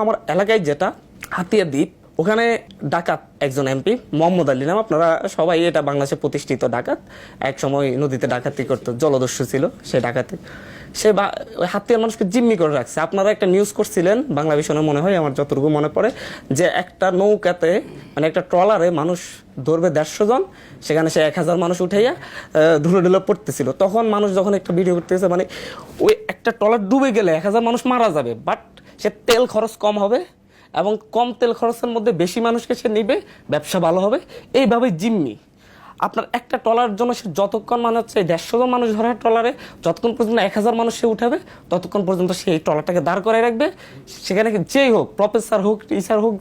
আমার এলাকায় যেটা হাতিয়া দ্বীপ, ওখানে ডাকাত একজন এমপি মোহাম্মদ আলী নাম, আপনারা সবাই এটা বাংলাদেশে প্রতিষ্ঠিত ডাকাত, এক সময় নদীতে ডাকাতি করতো, জলদস্যু ছিল সে ডাকাতি। সে ওই হাতিয়ার মানুষকে জিম্মি করে রাখছে। আপনারা একটা নিউজ করছিলেন বাংলা ভিশনে মনে হয়, আমার যতটুকু মনে পড়ে, যে একটা নৌকাতে মানে একটা ট্রলারে মানুষ ধরবে 150 জন, সেখানে সে 1000 মানুষ উঠাইয়া ধুলো ঢুলো পড়তেছিল। তখন মানুষ যখন একটা ভিডিও করতেছে, মানে ওই একটা ট্রলার ডুবে গেলে 1000 মানুষ মারা যাবে, বাট সে তেল খরচ কম হবে এবং কম তেল খরচের মধ্যে বেশি মানুষকে সে নিবে, ব্যবসা ভালো হবে, এইভাবে জিম্মি। আপনার একটা ট্রলার জন্য সে যতক্ষণ মানে হচ্ছে 150 জন মানুষ ধরার ট্রলারে যতক্ষণ পর্যন্ত 1000 মানুষ সে উঠাবে, ততক্ষণ পর্যন্ত সে এই ট্রলারটাকে দাঁড় করাই রাখবে। সেখানে যেই হোক, প্রফেসর হোক, টিচার হোক,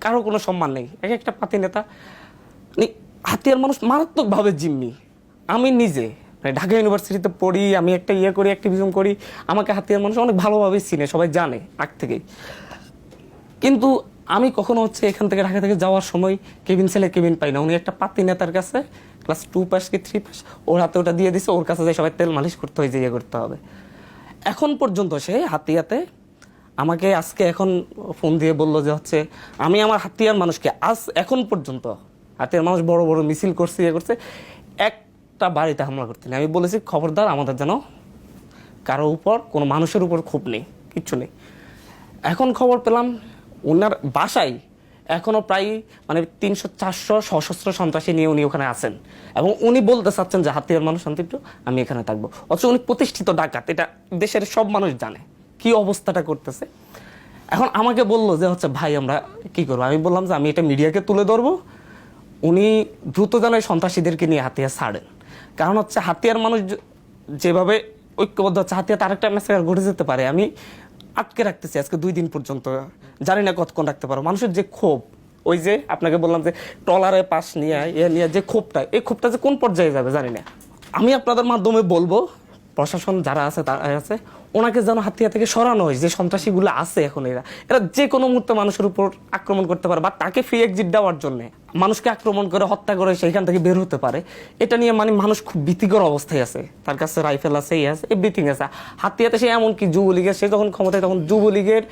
কারো কোনো সম্মান নেই। এক একটা পাতি নেতা, হাতিয়ার মানুষ মারাত্মকভাবে জিম্মি। আমি নিজে ঢাকা ইউনিভার্সিটিতে পড়ি, আমি একটা করি, অ্যাক্টিভিজম করি, আমাকে হাতিয়ার মানুষ অনেক ভালোভাবে চিনে, সবাই জানে আগ থেকেই। কিন্তু আমি কখনো হচ্ছে এখান থেকে ঢাকা থেকে যাওয়ার সময় কেবিন ছেলে কেবিন পাই না। উনি একটা পাতি নেতার কাছে ক্লাস 2 পাস কি 3 পাস, ওর হাতে ওটা দিয়ে দিছে, ওর কাছে যাই সবাই তেল মালিশ করতে হয়, যে করতে হবে। এখন পর্যন্ত সে হাতিয়াতে আমাকে আজকে এখন ফোন দিয়ে বললো যে হচ্ছে আমি আমার হাতিয়ার মানুষকে এখন পর্যন্ত হাতিয়ার মানুষ বড় বড় মিছিল করছে, করছে, একটা বাড়িতে হামলা করতে নেই। আমি বলেছি খবরদার, আমাদের যেন কারো উপর, কোনো মানুষের উপর ক্ষোভ নেই, কিচ্ছু নেই। এখন খবর পেলাম ওনার বাসায় এখনো প্রায় মানে 300-400 সশস্ত্র সন্ত্রাসী নিয়ে উনি ওখানে আছেন, এবং উনি বলতে চাচ্ছেন যে হাতিয়ার মানুষ শান্তিপ্র, আমি এখানে থাকবো। অথচ উনি প্রতিষ্ঠিত ডাকাত, এটা দেশের সব মানুষ জানে কি অবস্থাটা করতেছে। এখন আমাকে বললো যে হচ্ছে ভাই আমরা কি করবো। আমি বললাম যে আমি এটা মিডিয়াকে তুলে ধরবো, উনি দ্রুত যেন সন্ত্রাসীদেরকে নিয়ে হাতিয়া ছাড়েন। কারণ হচ্ছে হাতিয়ার মানুষ যেভাবে ঐক্যবদ্ধ হচ্ছে, হাতিয়াতে আরেকটা ম্যাসেকার ঘটে যেতে পারে। আমি আটকে রাখতেছি আজকে 2 দিন পর্যন্ত, জানি না কতক্ষণ রাখতে পারো। মানুষের যে ক্ষোভ, ওই যে আপনাকে বললাম যে ট্রলারে পাশ নিয়ে যে ক্ষোভটা, এই ক্ষোভটা যে কোন পর্যায়ে যাবে জানি না। আমি আপনাদের মাধ্যমে বলবো, প্রশাসন যারা আছে তারা আছে, ওনাকে যেন হাতিয়া থেকে সরানো হয়। যে সন্ত্রাসীগুলো আছে এখন, এরা যে কোনো মুহূর্তে মানুষের উপর আক্রমণ করতে পারে, বা তাকে ফ্রি এক্সিট দেওয়ার জন্য মানুষকে আক্রমণ করে হত্যা করে সেইখান থেকে বের হতে পারে। এটা নিয়ে মানে মানুষ খুব ভীতিকর অবস্থায় আছে, তার কাছে রাইফেল আছে, আছে, এভরিথিং আছে। হাতিয়াতে সে এমনকি যুবলীগের, সে যখন ক্ষমতায় তখন যুবলীগের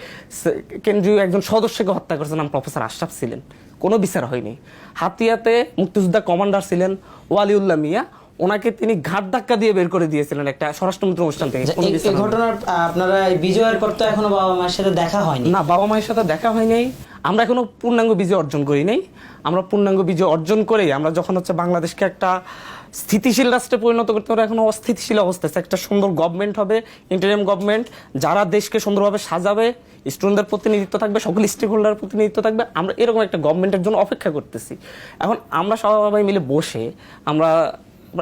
কেন্দ্রীয় একজন সদস্যকে হত্যা করেছে, নাম প্রফেসর আশরাফ ছিলেন, কোনো বিচার হয়নি। হাতিয়াতে মুক্তিযোদ্ধা কমান্ডার ছিলেন ওয়ালিউল্লাহ মিয়া, ওনাকে তিনি ঘাট ধাক্কা দিয়ে বের করে দিয়েছিলেন একটা স্বরাষ্ট্রমন্ত্রী অনুষ্ঠান থেকে। এই ঘটনার আপনারা বিজয়ের পর তো এখনো বাবা মায়ের সাথে দেখা হয়নি? না, বাবা মায়ের সাথে দেখা হয় নাই। আমরা এখনো পূর্ণাঙ্গ বিজয় অর্জন করি নাই। আমরা পূর্ণাঙ্গ বিজয় অর্জন করেই আমরা যখন হচ্ছে বাংলাদেশকে একটা স্থিতিশীল রাষ্ট্রে পরিণত করতে পারে, এখন অস্থিতিশীল অবস্থায় একটা সুন্দর গভর্নমেন্ট হবে, ইন্টারিম গভর্নমেন্ট, যারা দেশকে সুন্দরভাবে সাজাবে, স্টুডেন্টদের প্রতিনিধিত্ব থাকবে, সকল স্টেক হোল্ডারের প্রতিনিধিত্ব থাকবে। আমরা এরকম একটা গভর্নমেন্টের জন্য অপেক্ষা করতেছি। এখন আমরা সবাই মিলে বসে আমরা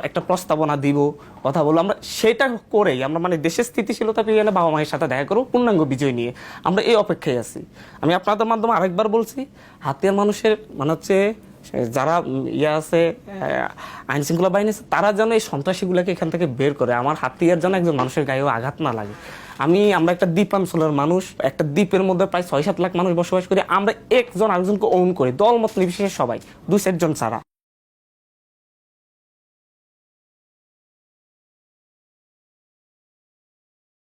একটা প্রস্তাবনা দিব, কথা বলবো, আমরা সেটা করেই আমরা মানে দেশের স্থিতিশীলতা পেয়ে গেলে বাবা মায়ের সাথে দেখা করবো পূর্ণাঙ্গ বিজয় নিয়ে। আমরা এই অপেক্ষায় আছি। আমি আপনাদের মাধ্যমে আরেকবার বলছি, হাতিয়ার মানুষের মানে হচ্ছে যারা আছে আইন শৃঙ্খলা বাহিনী আছে, তারা যেন এই সন্ত্রাসীগুলোকে এখান থেকে বের করে। আমার হাতিয়ার যেন একজন মানুষের গায়েও আঘাত না লাগে। আমরা একটা দ্বীপাঞ্চলের মানুষ, একটা দ্বীপের মধ্যে প্রায় 6-7 লাখ মানুষ বসবাস করি। আমরা একজন আরেকজনকে ওন করি, দল মত নির্বিশেষে সবাই, 2-4 জন ছাড়া।